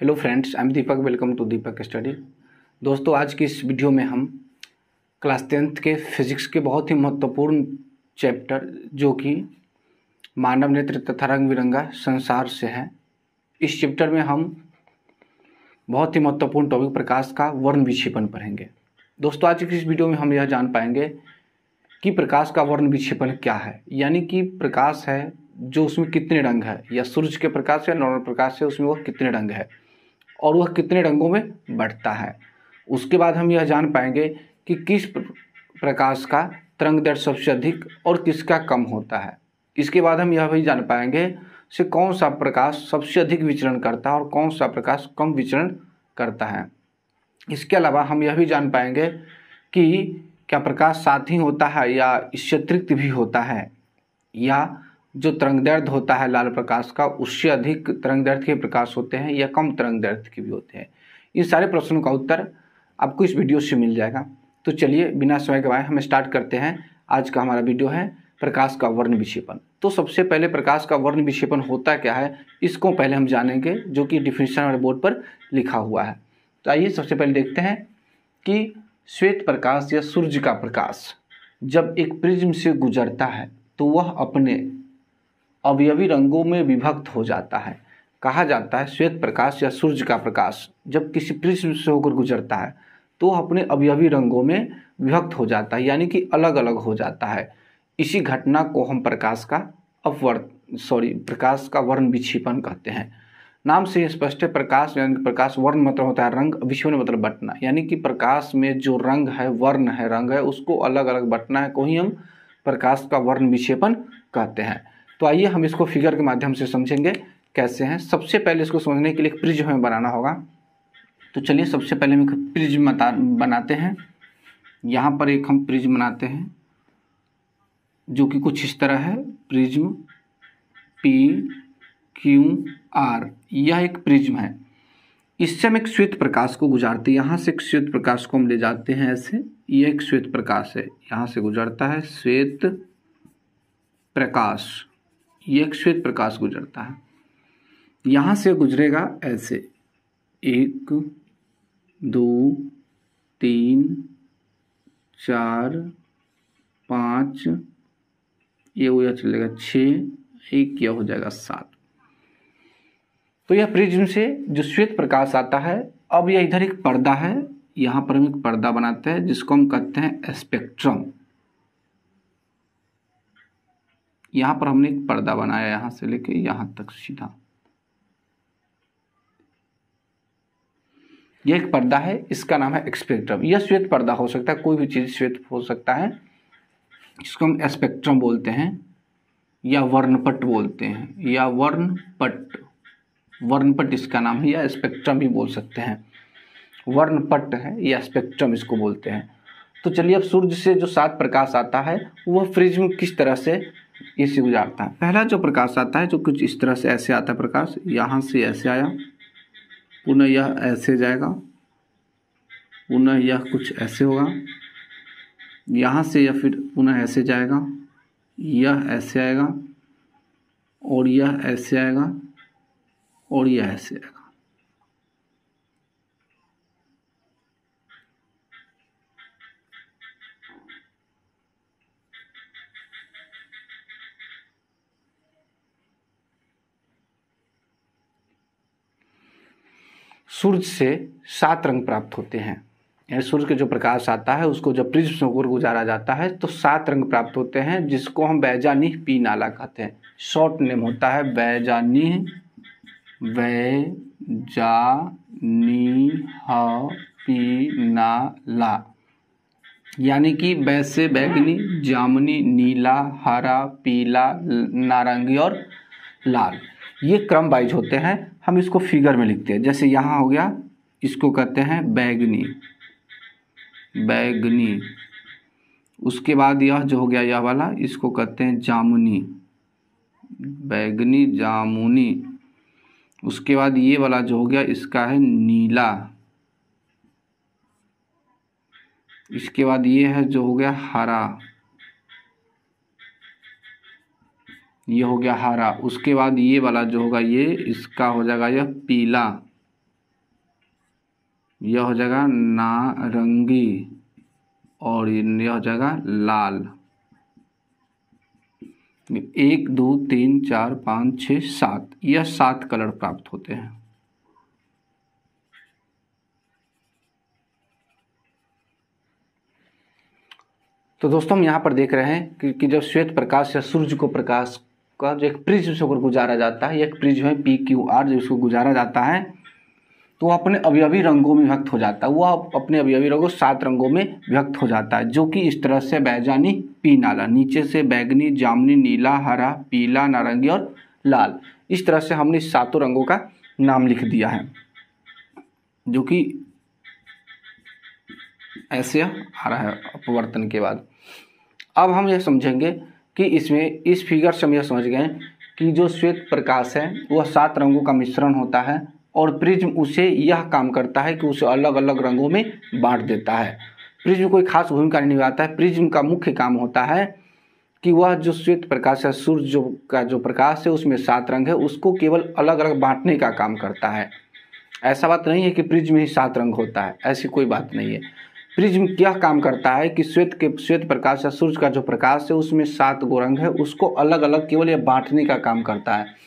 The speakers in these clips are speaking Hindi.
Hello friends, I am Deepak. Welcome to Deepak study. दोस्तों, आज की इस वीडियो में हम क्लास 10th के फिजिक्स के बहुत ही महत्वपूर्ण चैप्टर जो कि मानव नेत्र तथा रंग बिरंगा संसार से है, इस चैप्टर में हम बहुत ही महत्वपूर्ण टॉपिक प्रकाश का वर्ण विक्षेपण पढ़ेंगे। दोस्तों, आज की इस वीडियो में हम यह जान पाएंगे कि प्रकाश का वर्ण विक्षेपण क्या है, यानी कि प्रकाश है जो उसमें कितने रंग है, या सूर्य के प्रकाश या नॉर्मल प्रकाश है उसमें वह कितने रंग है और वह कितने रंगों में बढ़ता है। उसके बाद हम यह जान पाएंगे कि किस प्रकाश का तरंगदैर्घ्य सबसे अधिक और किसका कम होता है। इसके बाद हम यह भी जान पाएंगे से कौन सा प्रकाश सबसे अधिक विचरण करता है और कौन सा प्रकाश कम विचरण करता है। इसके अलावा हम यह भी जान पाएंगे कि क्या प्रकाश साथ ही होता है या इससे अतिरिक्त भी होता है, या जो तरंगदैर्घ्य होता है लाल प्रकाश का उससे अधिक तरंगदैर्घ्य के प्रकाश होते हैं या कम तरंगदैर्घ्य के भी होते हैं। इन सारे प्रश्नों का उत्तर आपको इस वीडियो से मिल जाएगा। तो चलिए बिना समय गवाए हम स्टार्ट करते हैं। आज का हमारा वीडियो है प्रकाश का वर्ण विक्षेपण। तो सबसे पहले प्रकाश का वर्ण विक्षेपण होता क्या है, इसको पहले हम जानेंगे, जो कि डिफिनेशन वाले बोर्ड पर लिखा हुआ है। तो आइए सबसे पहले देखते हैं कि श्वेत प्रकाश या सूर्य का प्रकाश जब एक प्रिज्म से गुजरता है तो वह अपने अवयवी रंगों में विभक्त हो जाता है। कहा जाता है श्वेत प्रकाश या सूर्य का प्रकाश जब किसी प्रिज्म से होकर गुजरता है तो वह अपने अवयवी रंगों में विभक्त हो जाता है, यानी कि अलग अलग हो जाता है। इसी घटना को हम प्रकाश का वर्ण विक्षेपण कहते हैं। नाम से स्पष्ट है, प्रकाश यानी प्रकाश, वर्ण मतलब होता है रंग, विक्षेपण मतलब बंटना, यानी कि प्रकाश में जो रंग है, वर्ण है, रंग है, उसको अलग अलग बंटना है को ही हम प्रकाश का वर्ण विक्षेपण कहते हैं। तो आइए हम इसको फिगर के माध्यम से समझेंगे कैसे हैं। सबसे पहले इसको समझने के लिए एक प्रिज्म हमें बनाना होगा। तो चलिए सबसे पहले हम एक प्रिज्म बनाते हैं। यहाँ पर एक हम प्रिज्म बनाते हैं जो कि कुछ इस तरह है, प्रिज्म PQR। यह एक प्रिज्म है। इससे हम एक श्वेत प्रकाश को गुजारते हैं। यहाँ से एक श्वेत प्रकाश को हम ले जाते हैं ऐसे, यह एक श्वेत प्रकाश है, यहाँ से गुजरता है श्वेत प्रकाश, ये एक श्वेत प्रकाश गुजरता है। यहाँ से गुजरेगा ऐसे 1 2 3 4 5, ये हो चलेगा 6, एक यह हो जाएगा 7। तो यह प्रिज्म से जो श्वेत प्रकाश आता है, अब यह इधर एक पर्दा है, यहाँ पर हम एक पर्दा बनाते हैं जिसको हम कहते हैं स्पेक्ट्रम। यहाँ पर हमने एक पर्दा बनाया, यहाँ से लेके यहाँ तक सीधा, यह एक पर्दा है, इसका नाम है स्पेक्ट्रम। यह श्वेत पर्दा हो सकता है, कोई भी चीज श्वेत हो सकता है, इसको हम स्पेक्ट्रम बोलते हैं या वर्णपट बोलते हैं, या वर्णपट इसका नाम है, या स्पेक्ट्रम भी बोल सकते हैं। वर्णपट है या स्पेक्ट्रम इसको बोलते हैं। तो चलिए अब सूर्य से जो 7 प्रकाश आता है वह प्रिज्म किस तरह से इससे गुजारता है। पहला जो प्रकाश आता है जो कुछ इस तरह से ऐसे आता है प्रकाश, यहाँ से ऐसे आया, पुनः यह ऐसे जाएगा, पुनः यह कुछ ऐसे होगा, यहाँ से यह फिर पुनः ऐसे जाएगा, यह ऐसे आएगा और यह ऐसे आएगा और यह ऐसे आएगा। सूर्य से 7 रंग प्राप्त होते हैं। यानी सूर्य के जो प्रकाश आता है उसको जब प्रिज्म से होकर गुजारा जाता है तो 7 रंग प्राप्त होते हैं, जिसको हम बैजानीह पी नाला कहते हैं। शॉर्ट नेम होता है बैजानीह पी नाला, यानी कि बै से बैगनी, जामुनी, नीला, हरा, पीला, नारंगी और लाल, ये क्रम वाइज होते हैं। हम इसको फिगर में लिखते हैं, जैसे यहाँ हो गया, इसको कहते हैं बैगनी, उसके बाद यह जो हो गया यह वाला, इसको कहते हैं जामुनी, बैगनी जामुनी। उसके बाद ये वाला जो हो गया इसका है नीला। इसके बाद ये है जो हो गया हरा, ये हो गया हरा। उसके बाद ये वाला जो होगा ये इसका हो जाएगा यह पीला। यह हो जाएगा नारंगी और यह हो जाएगा लाल। 1 2 3 4 5 6 7, यह 7 कलर प्राप्त होते हैं। तो दोस्तों हम यहाँ पर देख रहे हैं कि जब श्वेत प्रकाश या सूर्य को प्रकाश का जो एक प्रिज्म से होकर गुजारा जाता है, एक प्रिज्म है PQR, जो इसको गुजारा जाता है तो वह अपने अवयवी रंगों में विभक्त हो जाता है। वह अपने अवयवी रंगों 7 रंगों में विभक्त हो जाता है, जो कि इस तरह से बैजानी पी नाला, नीचे से बैगनी, जामुनी, नीला, हरा, पीला, नारंगी और लाल। इस तरह से हमने इस 7 रंगों का नाम लिख दिया है, जो कि ऐसे आ रहा है अपवर्तन के बाद। अब हम यह समझेंगे कि इसमें इस फिगर से हम यह समझ गए कि जो श्वेत प्रकाश है वह 7 रंगों का मिश्रण होता है और प्रिज्म उसे यह काम करता है कि उसे अलग अलग रंगों में बांट देता है। प्रिज्म कोई खास भूमिका नहीं निभाता है। प्रिज्म का मुख्य काम होता है कि वह जो श्वेत प्रकाश है, सूर्य का जो प्रकाश है उसमें 7 रंग है, उसको केवल अलग अलग बांटने का काम करता है। ऐसा बात नहीं है कि प्रिज्म ही 7 रंग होता है, ऐसी कोई बात नहीं है। प्रिज्म क्या काम करता है कि श्वेत प्रकाश या सूर्य का जो प्रकाश है उसमें 7 गो रंग है, उसको अलग अलग केवल यह बांटने का काम करता है।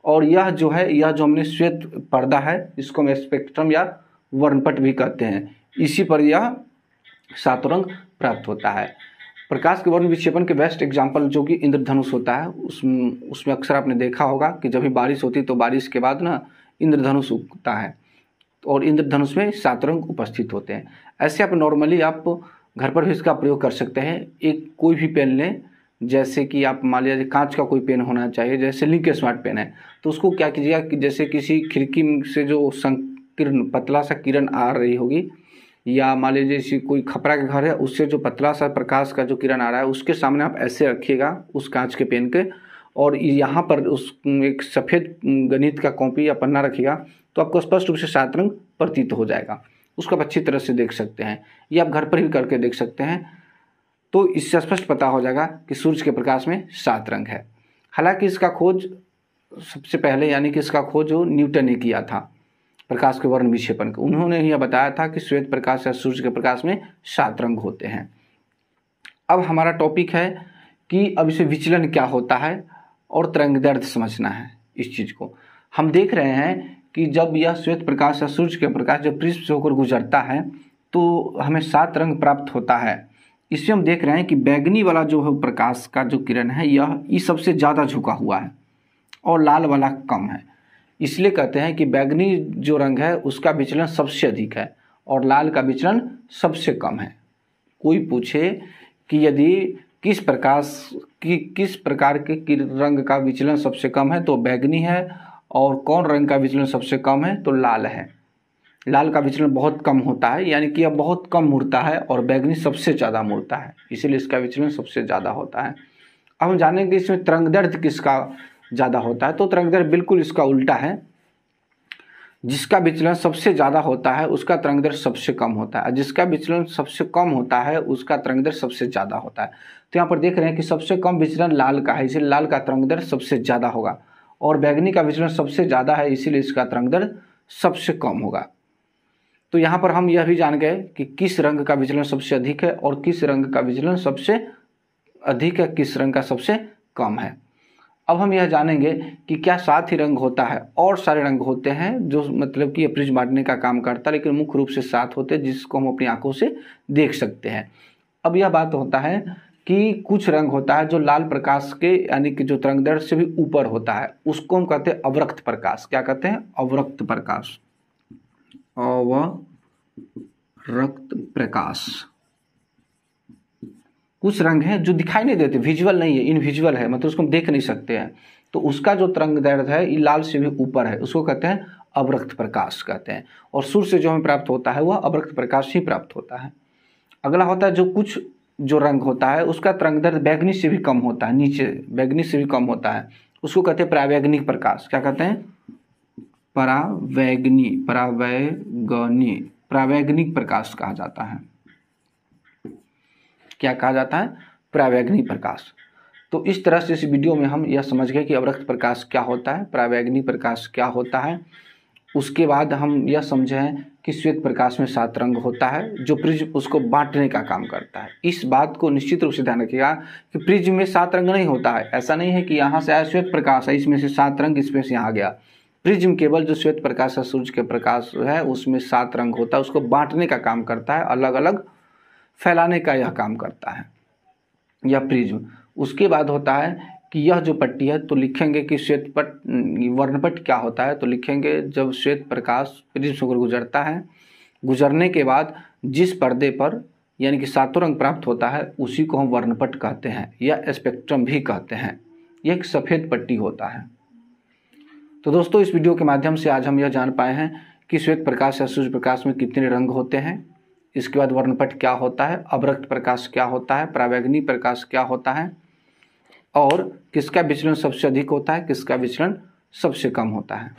और यह जो हमने श्वेत पर्दा है, इसको हम स्पेक्ट्रम या वर्णपट भी कहते हैं, इसी पर यह 7 रंग प्राप्त होता है। प्रकाश के वर्ण विक्षेपण के बेस्ट एग्जाम्पल जो कि इंद्रधनुष होता है, उसमें अक्सर आपने देखा होगा कि जब भी बारिश होती है तो बारिश के बाद ना इंद्रधनुष उगता है और इंद्रधनुष में 7 रंग उपस्थित होते हैं। ऐसे आप नॉर्मली आप घर पर भी इसका प्रयोग कर सकते हैं। एक कोई भी पेन लें, जैसे कि आप मान लीजिए कांच का कोई पेन होना चाहिए, जैसे लिंक स्मार्ट पेन है, तो उसको क्या कीजिएगा कि जैसे किसी खिड़की से जो संकीर्ण पतला सा किरण आ रही होगी, या मान लीजिए जैसे कोई खपरा के घर है उससे जो पतला सा प्रकाश का जो किरण आ रहा है उसके सामने आप ऐसे रखिएगा उस कांच के पेन के, और यहाँ पर उस एक सफ़ेद गणित का कॉपी या पन्ना रखिएगा तो आपको स्पष्ट रूप से 7 रंग प्रतीत हो जाएगा। उसको आप अच्छी तरह से देख सकते हैं, ये आप घर पर भी करके देख सकते हैं। तो इससे स्पष्ट पता हो जाएगा कि सूर्य के प्रकाश में 7 रंग है। हालांकि इसका खोज सबसे पहले यानी कि इसका खोज न्यूटन ने किया था, प्रकाश के वर्ण विक्षेपण का। उन्होंने यह बताया था कि श्वेत प्रकाश या सूर्य के प्रकाश में 7 रंग होते हैं। अब हमारा टॉपिक है कि अब इसे विचलन क्या होता है और तरंगदैर्ध्य समझना है। इस चीज़ को हम देख रहे हैं कि जब यह श्वेत प्रकाश या सूर्य के प्रकाश जब प्रिज्म से होकर गुजरता है तो हमें 7 रंग प्राप्त होता है। इसमें हम देख रहे हैं कि बैगनी वाला जो है प्रकाश का जो किरण है यह सबसे ज़्यादा झुका हुआ है और लाल वाला कम है। इसलिए कहते हैं कि बैगनी जो रंग है उसका विचलन सबसे अधिक है और लाल का विचलन सबसे कम है। कोई पूछे कि यदि किस प्रकार के रंग का विचलन सबसे कम है तो बैगनी है, और कौन रंग का विचलन सबसे कम है तो लाल है। लाल का विचलन बहुत कम होता है, यानी कि यह बहुत कम मुड़ता है, और बैगनी सबसे ज़्यादा मुड़ता है, इसीलिए इसका विचलन सबसे ज़्यादा होता है। अब हम जानेंगे इसमें तरंगदैर्ध्य किसका ज़्यादा होता है। तो तरंगदैर्ध्य बिल्कुल इसका उल्टा है, जिसका विचलन सबसे ज़्यादा होता है उसका तरंगदैर्ध्य सबसे कम होता है, जिसका विचलन सबसे कम होता है उसका तरंगदैर्ध्य सबसे ज़्यादा होता है। तो यहाँ पर देख रहे हैं कि सबसे कम विचलन लाल का है, इसलिए लाल का तरंगदैर्ध्य सबसे ज़्यादा होगा, और बैगनी का विचलन सबसे ज़्यादा है इसीलिए इसका तरंगदैर्ध्य सबसे कम होगा। तो यहाँ पर हम यह भी जान गए कि किस रंग का विचलन सबसे अधिक है और किस रंग का विचलन सबसे अधिक है, किस रंग का सबसे कम है। अब हम यह जानेंगे कि क्या 7 ही रंग होता है, और सारे रंग होते हैं जो मतलब कि प्रिज्म बांटने का काम करता है, लेकिन मुख्य रूप से 7 होते हैं जिसको हम अपनी आंखों से देख सकते हैं। अब यह बात होता है कि कुछ रंग होता है जो लाल प्रकाश के यानी कि जो तरंगदैर्ध्य से भी ऊपर होता है, उसको हम कहते हैं अवरक्त प्रकाश। क्या कहते हैं? अवरक्त प्रकाश। अवरक्त प्रकाश। कुछ रंग हैं जो दिखाई नहीं देते, विजुअल नहीं है, इनविजुअल है, मतलब उसको हम देख नहीं सकते हैं, तो उसका जो तरंगदैर्ध्य है ये लाल से भी ऊपर है, उसको कहते हैं अवरक्त प्रकाश कहते हैं। और सूर्य से जो हमें प्राप्त होता है वह अवरक्त प्रकाश ही प्राप्त होता है। अगला होता है जो कुछ जो रंग होता है उसका तरंगदैर्ध्य बैगनी से भी कम होता है, नीचे बैगनी से भी कम होता है, उसको कहते हैं परावैगनिक प्रकाश। क्या कहते हैं? परावैगनिक प्रकाश कहा जाता है। क्या कहा जाता है? परावैगनिक प्रकाश। तो इस तरह से इस वीडियो में हम यह समझ गए कि अवरक्त प्रकाश क्या होता है, परावैगनिक प्रकाश क्या होता है, उसके बाद हम यह समझे हैं कि श्वेत प्रकाश में 7 रंग होता है, जो प्रिज्म उसको बांटने का काम करता है। इस बात को निश्चित रूप से ध्यान रखिएगा कि प्रिज्म में 7 रंग नहीं होता है। ऐसा नहीं है कि यहाँ से आया श्वेत प्रकाश है, इसमें से 7 रंग इसमें से यहाँ गया। प्रिज्म केवल जो श्वेत प्रकाश है, सूर्य के प्रकाश है, उसमें 7 रंग होता है, उसको बांटने का काम करता है, अलग अलग फैलाने का यह काम करता है यह प्रिज्म। उसके बाद होता है कि यह जो पट्टी है, तो लिखेंगे कि वर्णपट क्या होता है, तो लिखेंगे जब श्वेत प्रकाश प्रिज्म से गुजरता है, गुजरने के बाद जिस पर्दे पर यानी कि 7 रंग प्राप्त होता है उसी को हम वर्णपट कहते हैं या स्पेक्ट्रम भी कहते हैं। यह एक सफ़ेद पट्टी होता है। तो दोस्तों, इस वीडियो के माध्यम से आज हम यह जान पाए हैं कि श्वेत प्रकाश या सूर्य प्रकाश में कितने रंग होते हैं, इसके बाद वर्णपट क्या होता है, अवरक्त प्रकाश क्या होता है, परावैंगनी प्रकाश क्या होता है, और किसका विचलन सबसे अधिक होता है, किसका विचलन सबसे कम होता है।